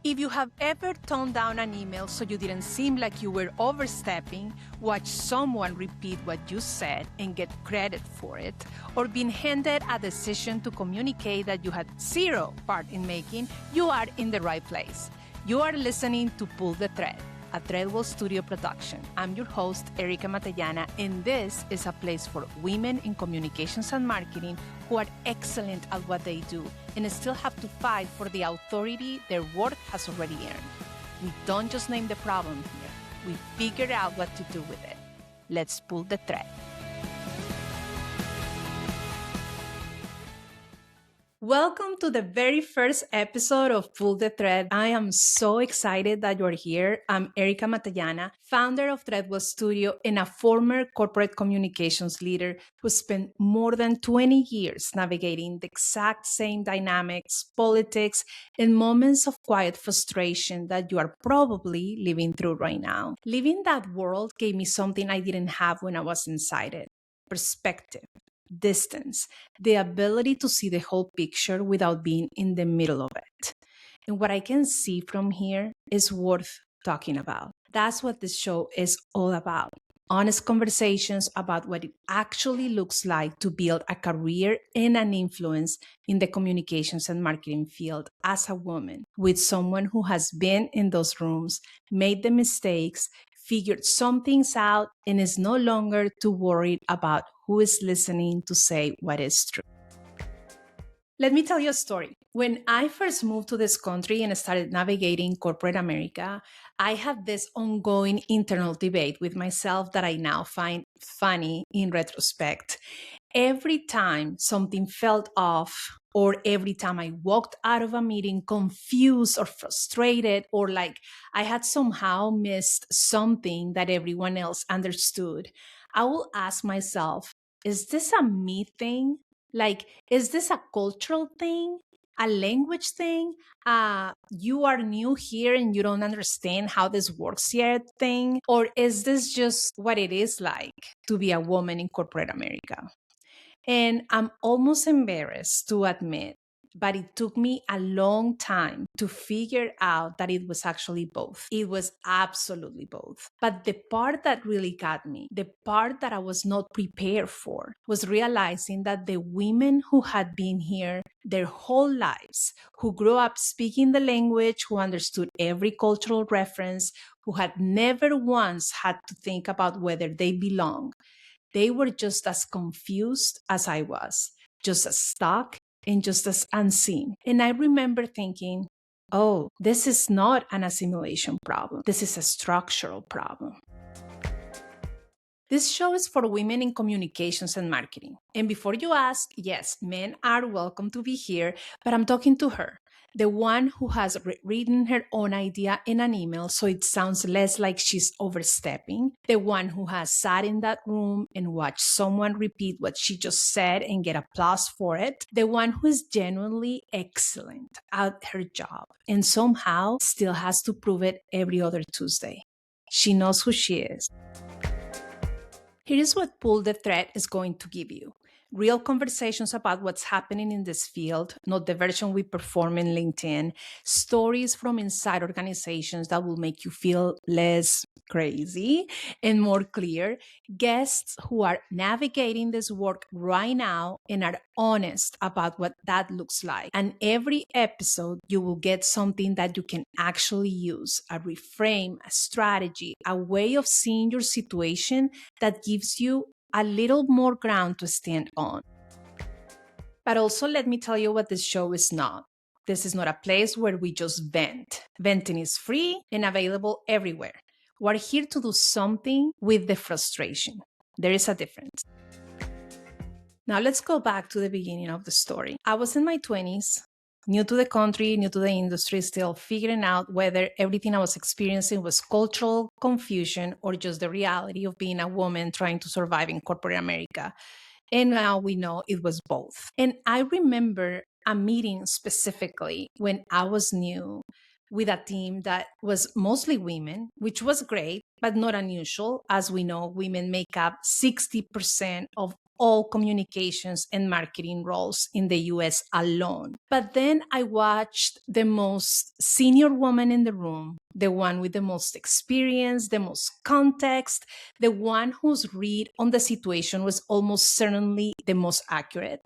If you have ever toned down an email so you didn't seem like you were overstepping, watch someone repeat what you said and get credit for it, or been handed a decision to communicate that you had zero part in making, you are in the right place. You are listening to Pull the Thread, a Threadwell Studio production. I'm your host, Erika Matallana, and this is a place for women in communications and marketing who are excellent at what they do and still have to fight for the authority their work has already earned. We don't just name the problem here. We figure out what to do with it. Let's pull the thread. Welcome to the very first episode of Pull the Thread. I am so excited that you're here. I'm Erika Matallana, founder of Threadwell Studio and a former corporate communications leader who spent more than 20 years navigating the exact same dynamics, politics, and moments of quiet frustration that you are probably living through right now. Living that world gave me something I didn't have when I was inside it: perspective, distance, the ability to see the whole picture without being in the middle of it. And what I can see from here is worth talking about. That's what this show is all about. Honest conversations about what it actually looks like to build a career and an influence in the communications and marketing field as a woman, with someone who has been in those rooms, made the mistakes, figured some things out, and is no longer too worried about who is listening to say what is true. Let me tell you a story. When I first moved to this country and started navigating corporate America, I had this ongoing internal debate with myself that I now find funny in retrospect. Every time something felt off, or every time I walked out of a meeting confused or frustrated, or like I had somehow missed something that everyone else understood, I will ask myself, is this a me thing? Like, is this a cultural thing? A language thing? You are new here and you don't understand how this works yet thing? Or is this just what it is like to be a woman in corporate America? And I'm almost embarrassed to admit, but it took me a long time to figure out that it was actually both. It was absolutely both. But the part that really got me, the part that I was not prepared for, was realizing that the women who had been here their whole lives, who grew up speaking the language, who understood every cultural reference, who had never once had to think about whether they belong, they were just as confused as I was, just as stuck and just as unseen. And I remember thinking, oh, this is not an assimilation problem. This is a structural problem. This show is for women in communications and marketing. And before you ask, yes, men are welcome to be here, but I'm talking to her, the one who has written her own idea in an email so it sounds less like she's overstepping, the one who has sat in that room and watched someone repeat what she just said and get applause for it, the one who is genuinely excellent at her job and somehow still has to prove it every other Tuesday. She knows who she is. Here is what Pull the Thread is going to give you: real conversations about what's happening in this field, not the version we perform in LinkedIn, stories from inside organizations that will make you feel less crazy and more clear, guests who are navigating this work right now and are honest about what that looks like. And every episode, you will get something that you can actually use: a reframe, a strategy, a way of seeing your situation that gives you a little more ground to stand on. But also, let me tell you what this show is not. This is not a place where we just vent. Venting is free and available everywhere. We're here to do something with the frustration. There is a difference. Now let's go back to the beginning of the story. I was in my 20s, new to the country, new to the industry, still figuring out whether everything I was experiencing was cultural confusion or just the reality of being a woman trying to survive in corporate America. And now we know it was both. And I remember a meeting specifically when I was new with a team that was mostly women, which was great, but not unusual. As we know, women make up 60% of all communications and marketing roles in the US alone. But then I watched the most senior woman in the room, the one with the most experience, the most context, the one whose read on the situation was almost certainly the most accurate,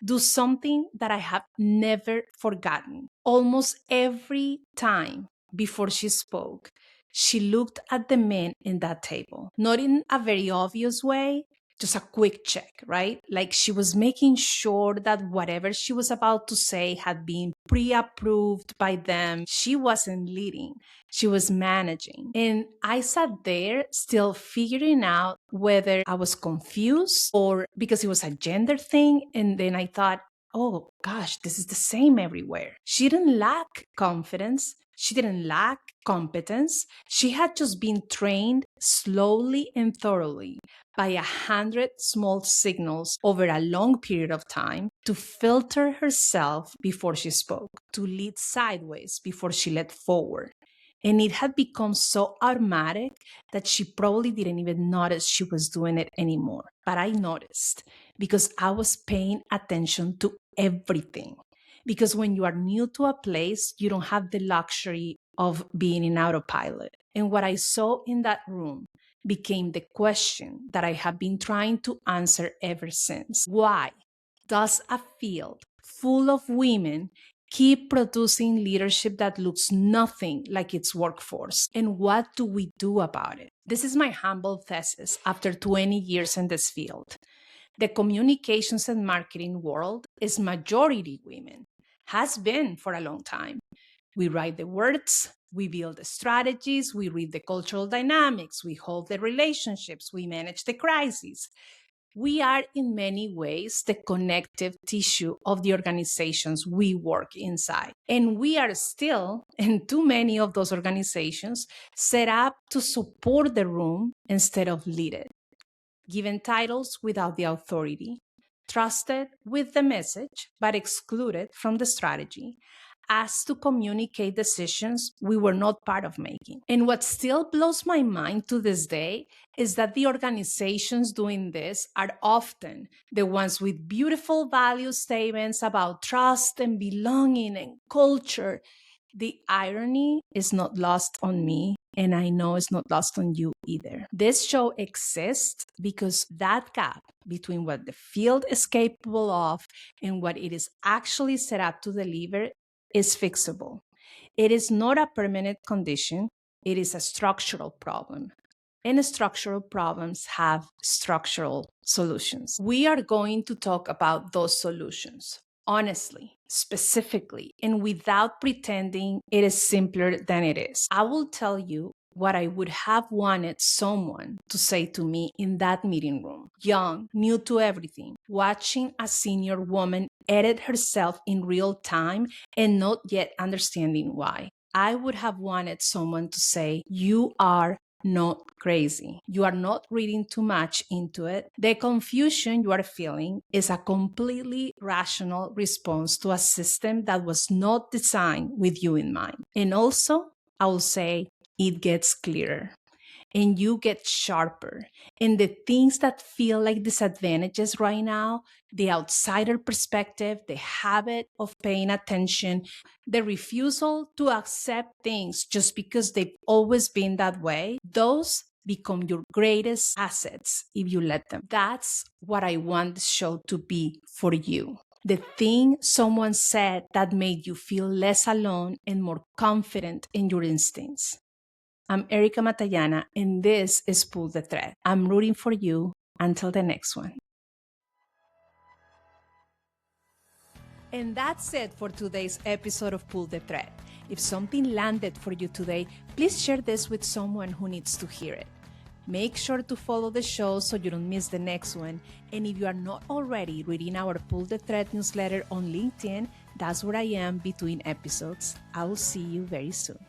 do something that I have never forgotten. Almost every time before she spoke, she looked at the men in that table, not in a very obvious way, just a quick check, right? Like she was making sure that whatever she was about to say had been pre-approved by them. She wasn't leading, she was managing. And I sat there still figuring out whether I was confused or because it was a gender thing. And then I thought, oh gosh, this is the same everywhere. She didn't lack confidence. She didn't lack competence. She had just been trained slowly and thoroughly by 100 small signals over a long period of time to filter herself before she spoke, to lead sideways before she led forward. And it had become so automatic that she probably didn't even notice she was doing it anymore. But I noticed because I was paying attention to everything. Because when you are new to a place, you don't have the luxury of being in autopilot. And what I saw in that room became the question that I have been trying to answer ever since. Why does a field full of women keep producing leadership that looks nothing like its workforce? And what do we do about it? This is my humble thesis after 20 years in this field. The communications and marketing world is majority women, has been for a long time. We write the words, we build the strategies, we read the cultural dynamics, we hold the relationships, we manage the crises. We are in many ways the connective tissue of the organizations we work inside. And we are still, in too many of those organizations, set up to support the room instead of lead it. Given titles without the authority, trusted with the message, but excluded from the strategy, asked to communicate decisions we were not part of making. And what still blows my mind to this day is that the organizations doing this are often the ones with beautiful value statements about trust and belonging and culture. The irony is not lost on me, and I know it's not lost on you either. This show exists because that gap between what the field is capable of and what it is actually set up to deliver is fixable. It is not a permanent condition, it is a structural problem. And structural problems have structural solutions. We are going to talk about those solutions honestly, specifically, and without pretending it is simpler than it is. I will tell you what I would have wanted someone to say to me in that meeting room. Young, new to everything, watching a senior woman edit herself in real time and not yet understanding why. I would have wanted someone to say, "You are not crazy. You are not reading too much into it. The confusion you are feeling is a completely rational response to a system that was not designed with you in mind." And also, I will say, it gets clearer and you get sharper. And the things that feel like disadvantages right now, the outsider perspective, the habit of paying attention, the refusal to accept things just because they've always been that way, those become your greatest assets if you let them. That's what I want the show to be for you. The thing someone said that made you feel less alone and more confident in your instincts. I'm Erika Matallana, and this is Pull the Thread. I'm rooting for you. Until the next one. And that's it for today's episode of Pull the Thread. If something landed for you today, please share this with someone who needs to hear it. Make sure to follow the show so you don't miss the next one. And if you are not already reading our Pull the Thread newsletter on LinkedIn, that's where I am between episodes. I will see you very soon.